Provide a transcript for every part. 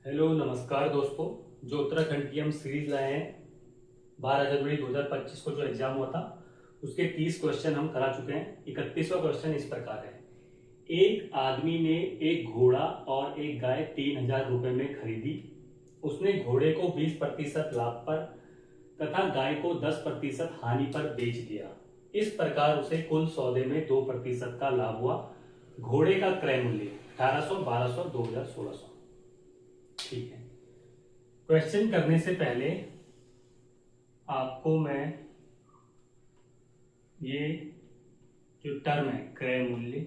Hello नमस्कार दोस्तों। जो उत्तराखंड की हम सीरीज लाए हैं 12 जनवरी 2025 को जो एग्जाम हुआ था उसके 30 क्वेश्चन हम करा चुके हैं। 31वां क्वेश्चन इस प्रकार है। एक आदमी ने एक घोड़ा और एक गाय 3,000 रुपए में खरीदी। उसने घोड़े को 20% लाभ पर तथा गाय को 10% हानि पर बेच दिया। इस प्रकार उसे कुल सौदे में 2% का लाभ हुआ। घोड़े का क्रय मूल्य 1800, 1200, 2000, 1600। ठीक है। क्वेश्चन करने से पहले आपको मैं ये जो टर्म है क्रय मूल्य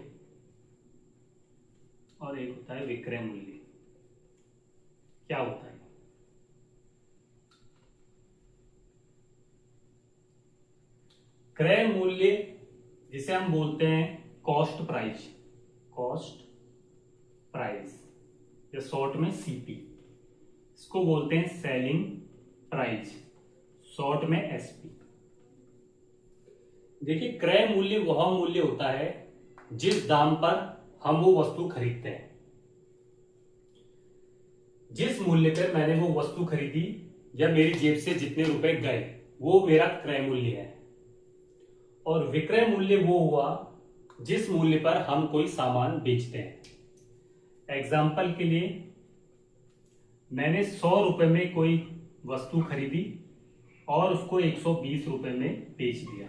और एक होता है विक्रय मूल्य, क्या होता है? क्रय मूल्य जिसे हम बोलते हैं कॉस्ट प्राइस, कॉस्ट प्राइस या शॉर्ट में सीपी, इसको बोलते हैं सेलिंग प्राइस, शॉर्ट में एसपी। देखिए, क्रय मूल्य वह मूल्य होता है जिस दाम पर हम वो वस्तु खरीदते हैं। जिस मूल्य पर मैंने वो वस्तु खरीदी या मेरी जेब से जितने रुपए गए वो मेरा क्रय मूल्य है। और विक्रय मूल्य वो हुआ जिस मूल्य पर हम कोई सामान बेचते हैं। एग्जाम्पल के लिए, मैंने 100 रुपए में कोई वस्तु खरीदी और उसको 120 रुपए में बेच दिया,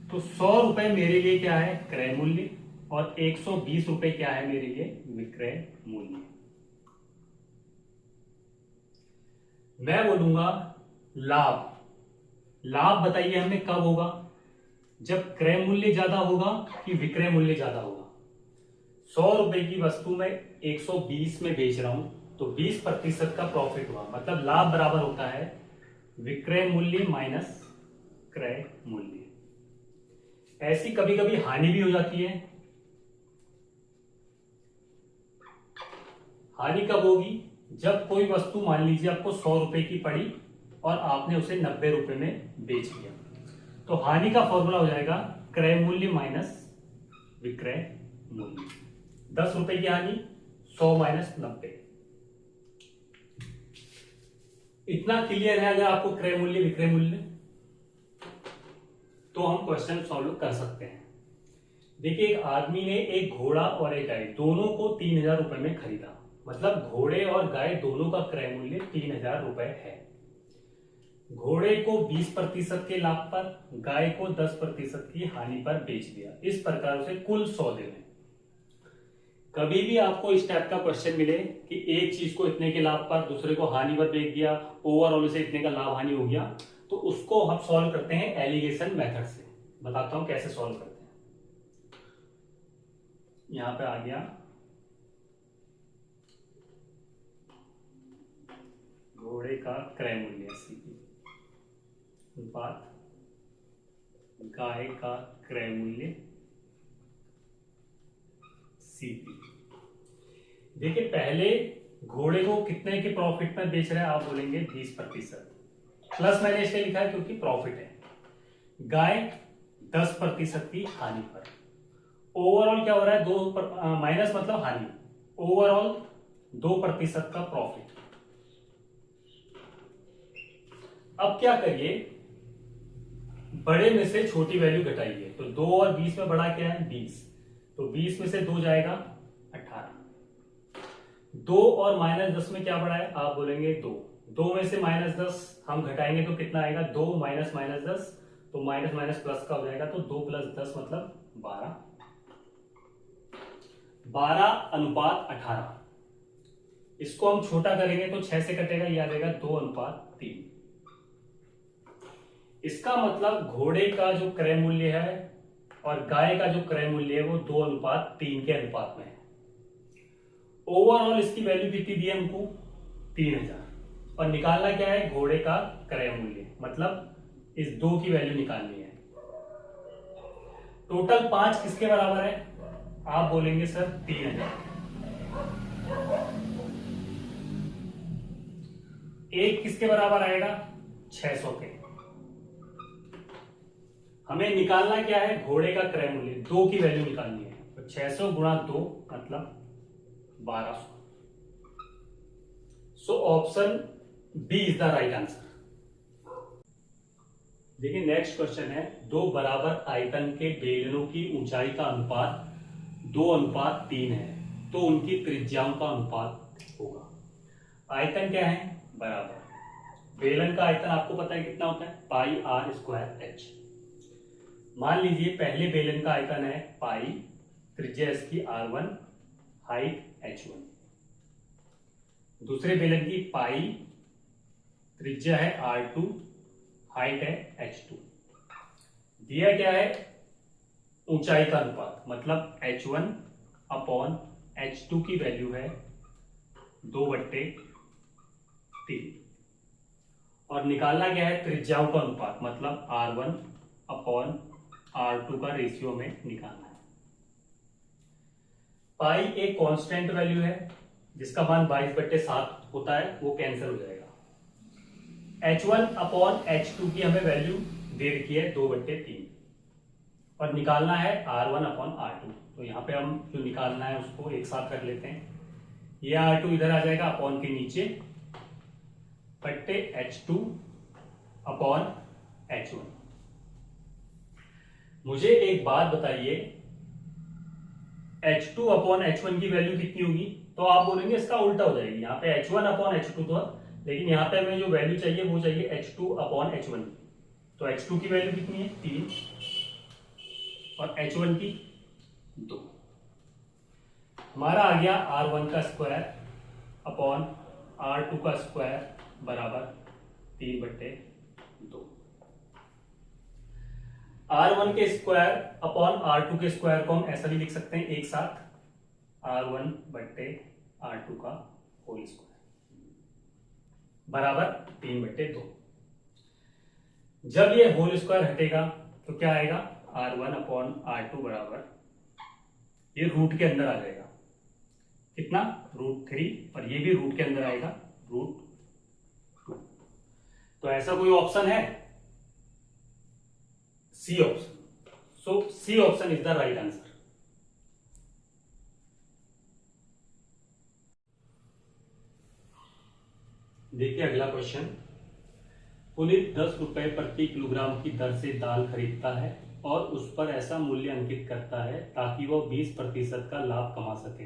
तो 100 रुपए मेरे लिए क्या है? क्रय मूल्य। और 120 रुपए क्या है मेरे लिए? विक्रय मूल्य। मैं बोलूंगा लाभ। लाभ बताइए हमें कब होगा? जब क्रय मूल्य ज्यादा होगा कि विक्रय मूल्य ज्यादा होगा? 100 रुपए की वस्तु में 120 में बेच रहा हूं तो 20% का प्रॉफिट हुआ, मतलब लाभ बराबर होता है विक्रय मूल्य माइनस क्रय मूल्य। ऐसी कभी कभी हानि भी हो जाती है। हानि कब होगी? जब कोई वस्तु मान लीजिए आपको 100 रुपए की पड़ी और आपने उसे 90 रुपए में बेच दिया, तो हानि का फॉर्मूला हो जाएगा क्रय मूल्य माइनस विक्रय मूल्य। 10 रुपए की हानि, 100 माइनस 90। इतना क्लियर है? अगर आपको क्रय मूल्य विक्रय मूल्य, तो हम क्वेश्चन सॉल्व कर सकते हैं। देखिए, एक आदमी ने एक घोड़ा और एक गाय दोनों को 3,000 रुपए में खरीदा, मतलब घोड़े और गाय दोनों का क्रय मूल्य 3,000 रुपए है। घोड़े को 20% के लाभ पर, गाय को 10% की हानि पर बेच दिया। इस प्रकार से कुल सौदे में कभी भी आपको इस टाइप का क्वेश्चन मिले कि एक चीज को इतने के लाभ पर, दूसरे को हानि पर बेच दिया, ओवरऑल से इतने का लाभ हानि हो गया, तो उसको हम सॉल्व करते हैं एलिगेशन मेथड से। बताता हूं कैसे सॉल्व करते हैं। यहां पे आ गया घोड़े का क्रय मूल्य सीपी अनुपात गाय का क्रय मूल्य सीपी। देखिए, पहले घोड़े को कितने के प्रॉफिट में बेच रहे हैं? आप बोलेंगे 20%। प्लस मैंने इसलिए लिखा है क्योंकि प्रॉफिट है। गाय 10% की हानि पर। ओवरऑल क्या हो रहा है? 2 माइनस मतलब हानि, ओवरऑल 2% का प्रॉफिट। अब क्या करिए, बड़े में से छोटी वैल्यू घटाइए। तो 2 और 20 में बड़ा क्या है? 20। तो 20 में से 2 जाएगा 18। 2 और माइनस 10 में क्या बड़ा है? आप बोलेंगे 2। 2 में से माइनस 10 हम घटाएंगे तो कितना आएगा? 2 माइनस माइनस 10, तो माइनस माइनस प्लस का हो जाएगा, तो 2 प्लस 10 मतलब 12। 12 अनुपात 18। इसको हम छोटा करेंगे तो 6 से कटेगा, ये आ जाएगा 2 अनुपात 3। इसका मतलब घोड़े का जो क्रय मूल्य है और गाय का जो क्रय मूल्य है वो 2 अनुपात 3 के अनुपात में है। ओवरऑल इसकी वैल्यू कितनी दी है हमको? 3,000। और निकालना क्या है? घोड़े का क्रय मूल्य, मतलब इस 2 की वैल्यू निकालनी है। टोटल 5 किसके बराबर है? आप बोलेंगे सर 3,000। एक किसके बराबर आएगा? 600 के। हमें निकालना क्या है? घोड़े का क्रय मूल्य, 2 की वैल्यू निकालनी है। तो 600 गुणा 2 मतलब 1200। So option B is the right answer. देखिए नेक्स्ट क्वेश्चन है, दो बराबर आयतन के बेलनों की ऊंचाई का अनुपात 2:3 है, तो उनकी त्रिज्याओं का अनुपात होगा। आयतन क्या है? बराबर। बेलन का आयतन आपको पता है कितना होता है? पाई आर स्क्वायर एच। मान लीजिए पहले बेलन का आयतन है पाई, त्रिज्या इसकी R1, हाइट H1। दूसरे बेलन की पाई, त्रिज्या है R2, हाइट है H2। दिया क्या है? ऊंचाई का अनुपात, मतलब H1/H2 की वैल्यू है 2/3। और निकालना क्या है? त्रिज्याओं का अनुपात, मतलब R1/R2 का रेशियो में निकालना है। पाई एक कांस्टेंट वैल्यू है जिसका मान 22/7 होता है, वो कैंसिल हो जाएगा। H1/H2 की हमें वैल्यू दे रखी है 2/3 और निकालना है R1/R2। तो यहाँ पे हम जो निकालना है उसको एक साथ रख लेते हैं। ये R2 इधर आ जाएगा अपॉन के नीचे, बट्टे H2/H1। मुझे एक बात बताइए, H2/H1 की वैल्यू कितनी होगी? तो आप बोलेंगे इसका उल्टा हो जाएगी, यहाँ पे H1/H2 तो, लेकिन यहाँ पे हमें जो वैल्यू चाहिए वो चाहिए H2/H1। तो H2 की वैल्यू कितनी है? 3 और H1 की 2। हमारा आ गया R1 का स्क्वायर अपॉन R2 का स्क्वायर बराबर 3/2। R1 के स्क्वायर अपॉन R2 के स्क्वायर को हम ऐसा भी लिख सकते हैं एक साथ, R1/R2 का होल स्क्वायर बराबर 3/2। जब ये होल स्क्वायर हटेगा तो क्या आएगा? R1/R2 बराबर, ये रूट के अंदर आ जाएगा, कितना? √3, और ये भी रूट के अंदर आएगा, √2। तो ऐसा कोई ऑप्शन है? C option. So C option is the right answer. देखिए अगला क्वेश्चन, पुनीत 10 रुपए प्रति किलोग्राम की दर से दाल खरीदता है और उस पर ऐसा मूल्य अंकित करता है ताकि वह 20% का लाभ कमा सके।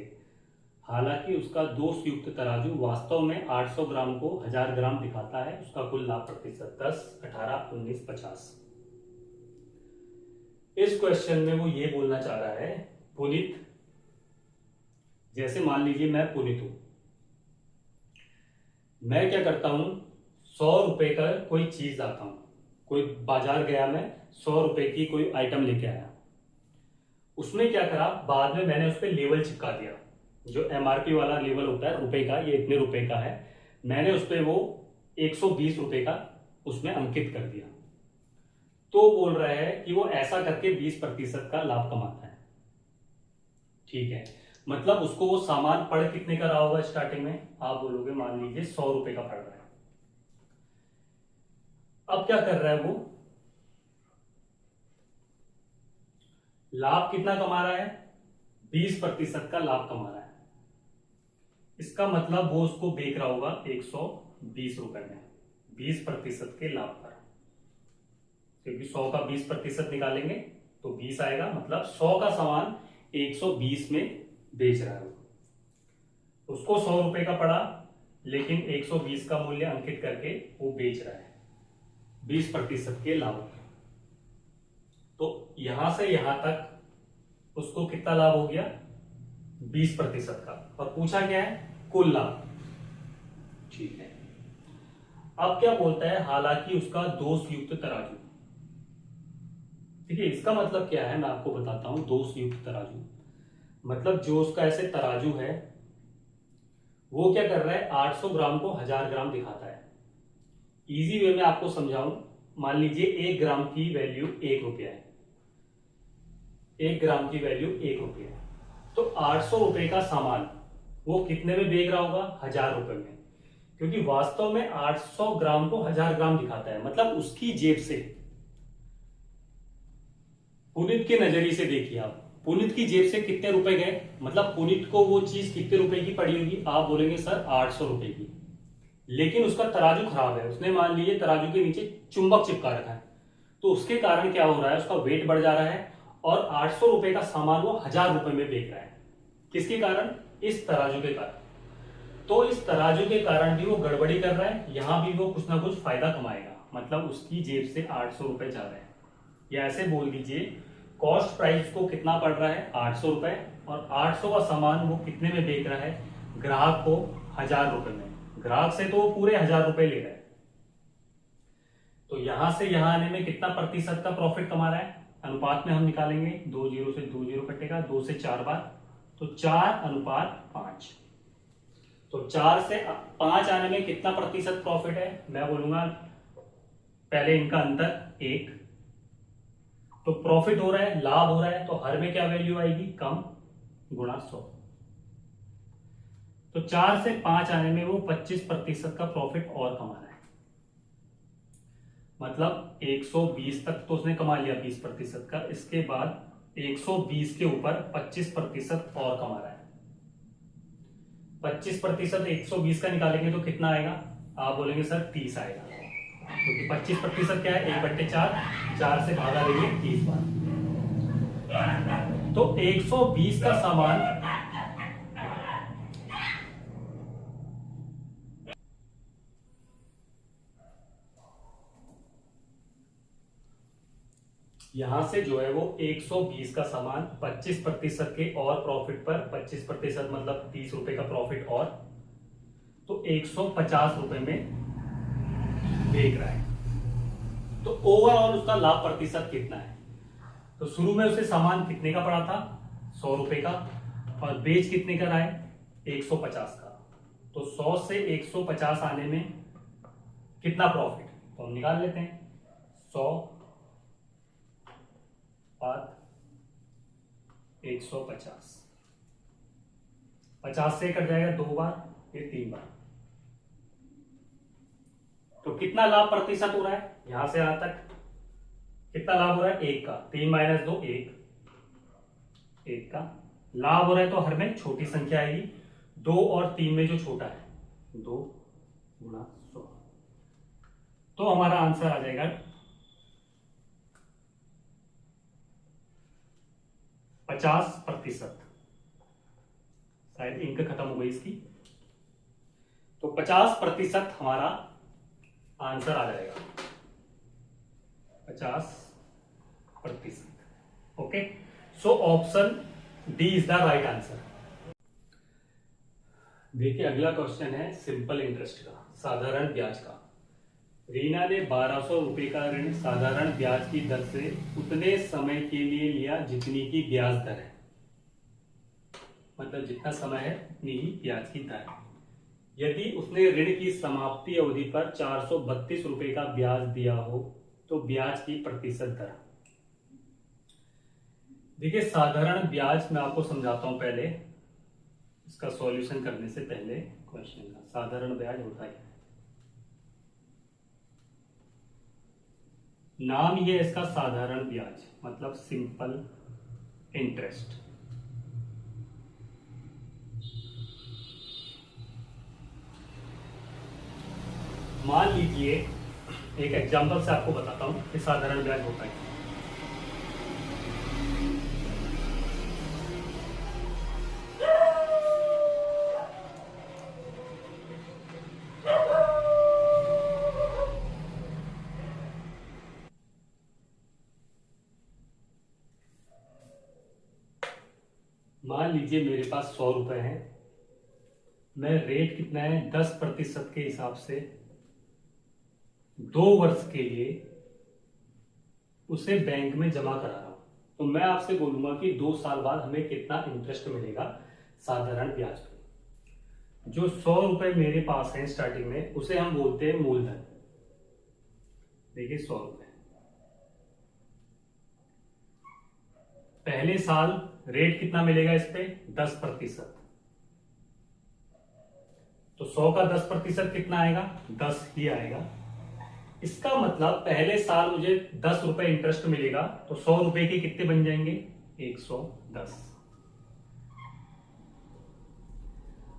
हालांकि उसका दोषयुक्त तराजू वास्तव में 800 ग्राम को 1000 ग्राम दिखाता है। उसका कुल लाभ प्रतिशत 10, 18, 19, 50। इस क्वेश्चन में वो ये बोलना चाह रहा है, पुनीत, जैसे मान लीजिए मैं पुनीत हूं, मैं क्या करता हूं, 100 रुपए का कोई चीज लाता हूं, कोई बाजार गया, मैं 100 रुपए की कोई आइटम लेके आया, उसने क्या करा, बाद में मैंने उस पर लेबल चिपका दिया, जो MRP वाला लेबल होता है रुपए का, ये इतने रुपए का है, मैंने उस पर वो 120 रुपए का उसमें अंकित कर दिया। तो बोल रहा है कि वो ऐसा करके 20% का लाभ कमाता है। ठीक है, मतलब उसको वो सामान पड़ कितने का रहा होगा स्टार्टिंग में? आप बोलोगे मान लीजिए 100 रुपए का पड़ रहा है। अब क्या कर रहा है वो, लाभ कितना कमा रहा है? 20% का लाभ कमा रहा है। इसका मतलब वो उसको बेच रहा होगा 120 रुपए में, 20% के लाभ पर, क्योंकि 100 का 20% निकालेंगे तो 20 आएगा, मतलब 100 का सामान 120 में बेच रहा है। उसको 100 रुपए का पड़ा, लेकिन 120 का मूल्य अंकित करके वो बेच रहा है 20% के लाभ पर। तो यहां से यहां तक उसको कितना लाभ हो गया? 20% का। और पूछा क्या है? कुल लाभ। ठीक है, अब क्या बोलता है, हालांकि उसका दोषयुक्त तराजू। देखिए इसका मतलब क्या है, मैं आपको बताता हूं। दोषयुक्त तराजू मतलब जो उसका ऐसे तराजू है वो क्या कर रहा है, 800 ग्राम को 1000 ग्राम दिखाता है। इजी वे में आपको समझाऊं, मान लीजिए 1 ग्राम की वैल्यू 1 रुपया है, 1 ग्राम की वैल्यू 1 रुपया है, तो 800 रुपए का सामान वो कितने में बेच रहा होगा? 1000 रुपए में, क्योंकि वास्तव में 800 ग्राम को 1000 ग्राम दिखाता है। मतलब उसकी जेब से, पुनीत के नजरिए से देखिए आप, पुनीत की जेब से कितने रुपए गए, मतलब पुनीत को वो चीज कितने रुपए की पड़ी होगी? आप बोलेंगे सर 800 रुपए की। लेकिन उसका तराजू खराब है, उसने मान लीजिए तराजू के नीचे चुंबक चिपका रखा है, तो उसके कारण क्या हो रहा है, उसका वेट बढ़ जा रहा है और 800 रुपए का सामान वो 1000 रुपए में बेच रहा है। किसके कारण? इस तराजू के कारण। तो इस तराजू के कारण भी वो गड़बड़ी कर रहा है, यहां भी वो कुछ ना कुछ फायदा कमाएगा, मतलब उसकी जेब से 800 रुपए जा रहे हैं। या ऐसे बोल दीजिए, कॉस्ट प्राइस को कितना पड़ रहा है, 800 रुपए, और 800 का सामान वो कितने में बेच रहा है, ग्राहक को 1000 रुपए में। ग्राहक से तो वो पूरे 1000 रुपए ले रहा है, तो यहां से यहां आने में कितना प्रतिशत का प्रॉफिट कमा रहा है, अनुपात में हम निकालेंगे, 2 जीरो से 2 जीरो कटेगा, 2 से 4 बार, तो 4:5। तो 4 से 5 आने में कितना प्रतिशत प्रॉफिट है, मैं बोलूंगा पहले इनका अंतर 1, तो प्रॉफिट हो रहा है, लाभ हो रहा है, तो हर में क्या वैल्यू आएगी, कम, गुणा 100। तो 4 से 5 आने में वो 25% का प्रॉफिट और कमा रहा है, मतलब 120 तक तो उसने कमा लिया 20% का, इसके बाद 120 के ऊपर 25% और कमा रहा है। 25% 120 का निकालेंगे तो कितना आएगा, आप बोलेंगे सर 30 आएगा, क्योंकि 25% क्या है, 1/4, 4 से भागा देंगे 30 बार, तो 120 का सामान यहां से जो है वो 120 का सामान 25% के और प्रॉफिट पर, 25% मतलब 30 रुपए का प्रॉफिट और, तो 150 रुपए में बेच रहा है। तो ओवरऑल उसका लाभ प्रतिशत कितना है, तो शुरू में उसे सामान कितने का पड़ा था, 100 रुपए का, और बेच कितने का रहा है, 150 का, तो 100 से 150 आने में कितना प्रॉफिट, तो हम निकाल लेते हैं, 100 बाद 150, 50 से कट जाएगा 2 बार, ये 3 बार, तो कितना लाभ प्रतिशत हो रहा है, यहां से यहां तक कितना लाभ हो रहा है, 1 का, 3 माइनस 2 1 का लाभ हो रहा है, तो हर में छोटी संख्या आएगी, 2 और 3 में जो छोटा है 2 गुणा 100, तो हमारा आंसर आ जाएगा 50%। शायद इंक खत्म हो गई इसकी, तो 50% हमारा आंसर आ जाएगा, 50%। Okay, so option D is the right answer. देखिए अगला क्वेश्चन है सिंपल इंटरेस्ट का, साधारण ब्याज का। रीना ने 1200 रुपए का ऋण साधारण ब्याज की दर से उतने समय के लिए लिया जितनी की ब्याज दर है, मतलब जितना समय है उतनी ही ब्याज की दर है। यदि उसने ऋण की समाप्ति अवधि पर 432 रुपए का ब्याज दिया हो तो ब्याज की प्रतिशत दर। देखिए साधारण ब्याज मैं आपको समझाता हूं पहले, इसका सॉल्यूशन करने से पहले क्वेश्चन का साधारण ब्याज होता है, नाम ही है इसका साधारण ब्याज, मतलब सिंपल इंटरेस्ट। मान लीजिए एक एग्जांपल से आपको बताता हूं कि साधारण ब्याज होता है। मान लीजिए मेरे पास 100 रुपए हैं, मैं रेट कितना है 10% के हिसाब से 2 वर्ष के लिए उसे बैंक में जमा करा रहा हूं, तो मैं आपसे बोलूंगा कि 2 साल बाद हमें कितना इंटरेस्ट मिलेगा साधारण ब्याज पे। जो 100 रुपए मेरे पास है स्टार्टिंग में, उसे हम बोलते हैं मूलधन। देखिए 100 रुपए, पहले साल रेट कितना मिलेगा इस पे 10%, तो 100 का 10% कितना आएगा, 10 ही आएगा। इसका मतलब पहले साल मुझे 10 रुपए इंटरेस्ट मिलेगा, तो 100 रुपए के कितने बन जाएंगे, 110।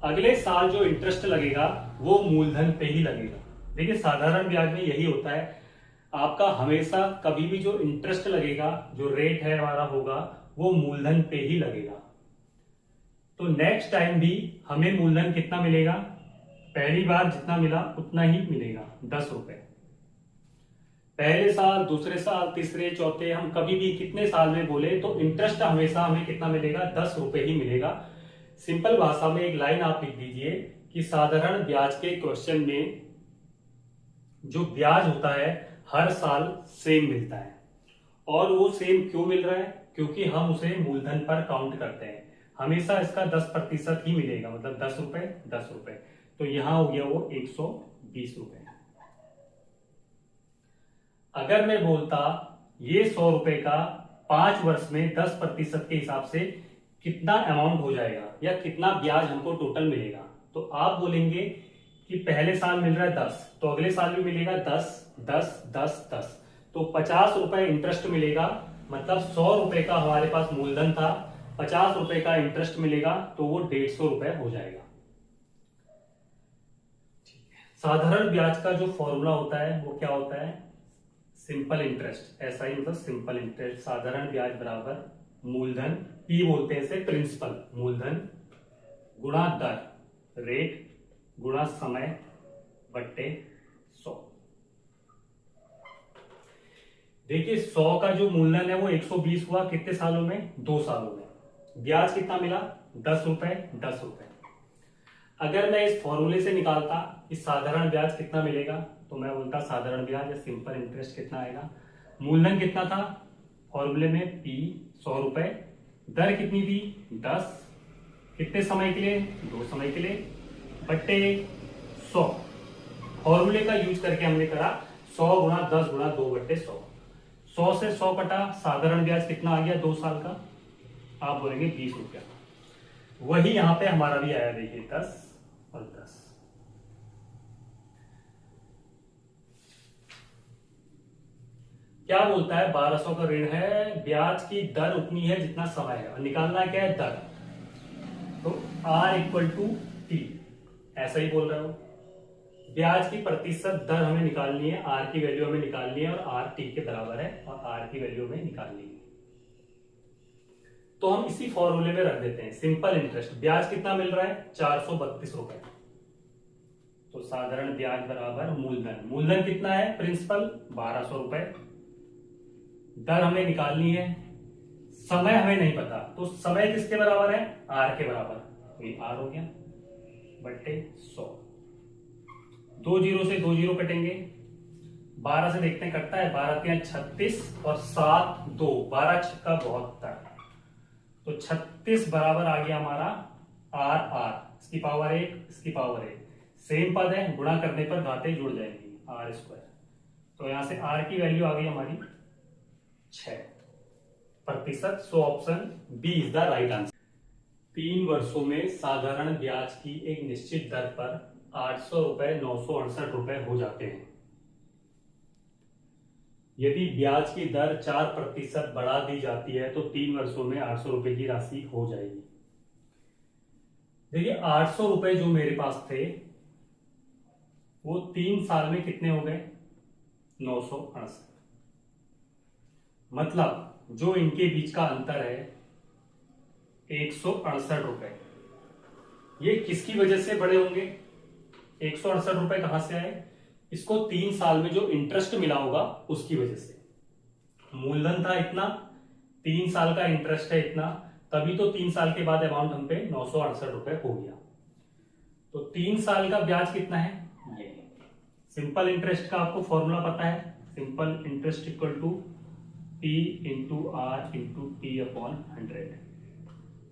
अगले साल जो इंटरेस्ट लगेगा वो मूलधन पे ही लगेगा। देखिए साधारण ब्याज में यही होता है, आपका हमेशा कभी भी जो इंटरेस्ट लगेगा, जो रेट है हमारा होगा, वो मूलधन पे ही लगेगा। तो नेक्स्ट टाइम भी हमें मूलधन कितना मिलेगा, पहली बार जितना मिला उतना ही मिलेगा, 10 रुपए। पहले साल, दूसरे साल, तीसरे, चौथे, हम कभी भी कितने साल में बोले तो इंटरेस्ट हमेशा हमें कितना मिलेगा, 10 रुपए ही मिलेगा। सिंपल भाषा में एक लाइन आप लिख दीजिए कि साधारण ब्याज के क्वेश्चन में जो ब्याज होता है हर साल सेम मिलता है। और वो सेम क्यों मिल रहा है, क्योंकि हम उसे मूलधन पर काउंट करते हैं। हमेशा इसका 10% ही मिलेगा, मतलब 10 रुपए 10 रुपए। तो यहां हो गया वो 120 रुपए। अगर मैं बोलता ये 100 रुपए का 5 वर्ष में 10% के हिसाब से कितना अमाउंट हो जाएगा या कितना ब्याज हमको टोटल मिलेगा, तो आप बोलेंगे कि पहले साल मिल रहा है 10, तो अगले साल भी मिलेगा 10 10 10 10, तो 50 रुपए इंटरेस्ट मिलेगा। मतलब 100 रुपए का हमारे पास मूलधन था, 50 रुपए का इंटरेस्ट मिलेगा, तो वो 150 रुपए हो जाएगा। साधारण ब्याज का जो फॉर्मूला होता है वो क्या होता है, सिंपल इंटरेस्ट, ऐसा ही मतलब सिंपल इंटरेस्ट। साधारण ब्याज बराबर मूलधन, पी बोलते हैं इसे प्रिंसिपल, मूलधन गुणा दर, रेट गुणा समय बट्टे 100। देखिए 100 का जो मूलधन है वो 120 हुआ, कितने सालों में, 2 सालों में। ब्याज कितना मिला, 10 रुपए 10 रुपए। अगर मैं इस फॉर्मूले से निकालता कि साधारण ब्याज कितना मिलेगा, तो मैं बोलता साधारण ब्याज या सिंपल इंटरेस्ट कितना आएगा, मूलधन कितना था फॉर्मूले में, पी 100 रुपए, दर कितनी थी 10, कितने समय के लिए, 2 समय के लिए, बट्टे 100। फॉर्मूले का यूज करके हमने करा 100 गुणा 10 गुणा 2 बट्टे 100। 100 से 100 कटा, साधारण ब्याज कितना आ गया 2 साल का, आप बोलेंगे 20 रुपया। वही यहां पे हमारा भी आया, देखिए 10 और 10। क्या बोलता है, 1200 का ऋण है, ब्याज की दर उतनी है जितना समय है, और निकालना क्या है दर, तो R इक्वल टू टी, ऐसा ही बोल रहे हो। ब्याज की प्रतिशत दर हमें निकालनी है, R की वैल्यू हमें निकालनी है, और R T के बराबर है, और R की वैल्यू हमें निकालनी है। तो हम इसी फॉर्मूले में रख देते हैं, सिंपल इंटरेस्ट। ब्याज कितना मिल रहा है, 432 रुपए। तो साधारण ब्याज बराबर मूलधन, मूलधन कितना है प्रिंसिपल, 1200 रुपए, दर हमें निकालनी है, समय हमें नहीं पता, तो समय किसके बराबर है, R के बराबर, तो ये R हो गया बट्टे 100। 2 जीरो से 2 जीरो कटेंगे, 12 से देखते हैं कटता है, 12 3 36 और 7 2, 12 छक्का 72, तो 36 बराबर आ गया हमारा R, इसकी पावर 1, इसकी पावर 1, सेम पद है, गुणा करने पर घाते जुड़ जाएंगी, R²। तो यहां से R की वैल्यू आ गई हमारी 6%। So option B is the right answer. 3 वर्षों में साधारण ब्याज की एक निश्चित दर पर 800 रुपए 968 रुपए हो जाते हैं। यदि ब्याज की दर 4% बढ़ा दी जाती है तो 3 वर्षों में 800 रुपए की राशि हो जाएगी। देखिए 800 रुपए जो मेरे पास थे वो 3 साल में कितने हो गए, 968। मतलब जो इनके बीच का अंतर है 168 रुपए। ये किसकी वजह से बड़े होंगे, 168 रुपए कहां से आए, इसको 3 साल में जो इंटरेस्ट मिला होगा उसकी वजह से। मूलधन था इतना, 3 साल का इंटरेस्ट है इतना, तभी तो 3 साल के बाद अमाउंट हम पे 968 रुपए हो गया। तो 3 साल का ब्याज कितना है, ये सिंपल इंटरेस्ट का आपको फॉर्मूला पता है, simple interest equal to P into R into T upon 100,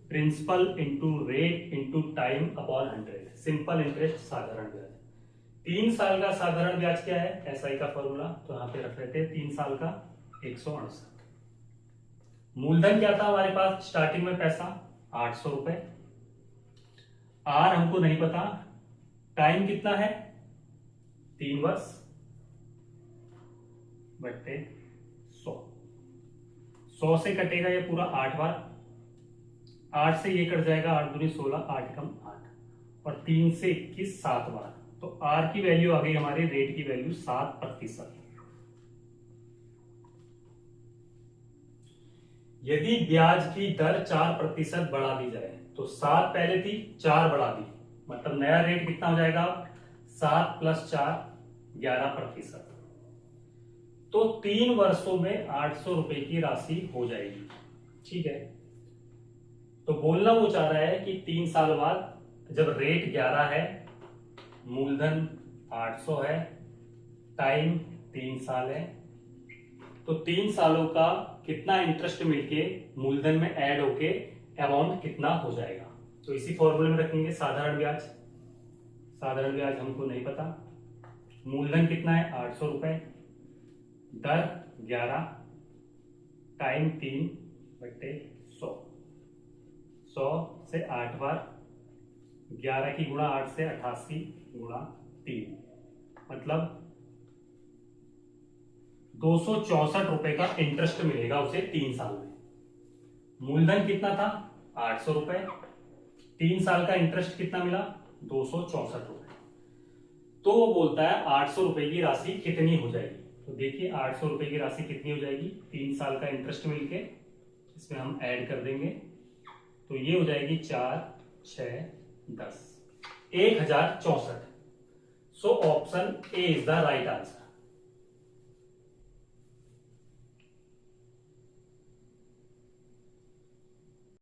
principal into rate into time upon 100, simple interest साधारण ब्याज। 3 साल का साधारण ब्याज क्या है, SI का फॉर्मूला, तो यहां पे रख लेते हैं 3 साल का 168। मूलधन क्या था हमारे पास स्टार्टिंग में पैसा 800 रुपए, R हमको नहीं पता, टाइम कितना है 3 वर्ष बट्टे 100। 100 से कटेगा ये पूरा 8 बार, 8 से ये कट जाएगा, 8 दूनी 16, 8 कम 8, और 3 से 21 7 बार, तो आर की वैल्यू आ गई हमारी, रेट की वैल्यू 7%। यदि ब्याज की दर 4% बढ़ा दी जाए, तो 7 पहले थी, 4 बढ़ा दी, मतलब नया रेट कितना हो जाएगा, 7 + 4 11%। तो 3 वर्षों में 800 रुपए की राशि हो जाएगी। ठीक है, तो बोलना वो चाह रहा है कि 3 साल बाद जब रेट 11 है, मूलधन 800 है, टाइम 3 साल है, तो 3 सालों का कितना इंटरेस्ट मिलके मूलधन में ऐड होके अमाउंट कितना हो जाएगा। तो इसी फॉर्मूले में रखेंगे साधारण ब्याज। साधारण ब्याज हमको नहीं पता, मूलधन कितना है 800 रुपए, दर 11, टाइम 3/100, 100 से 8 बार, 11 की गुणा 8 से 88 गुणा 3, मतलब 264 रुपए का इंटरेस्ट मिलेगा उसे 3 साल में। मूलधन कितना था 800 रुपए, 3 साल का इंटरेस्ट कितना मिला 264 रुपए। तो वो बोलता है 800 रुपए की राशि कितनी हो जाएगी। तो देखिए 800 रुपए की राशि कितनी हो जाएगी, 3 साल का इंटरेस्ट मिलके इसमें हम ऐड कर देंगे, तो ये हो जाएगी 4 6 10 1064। So option A is the right answer.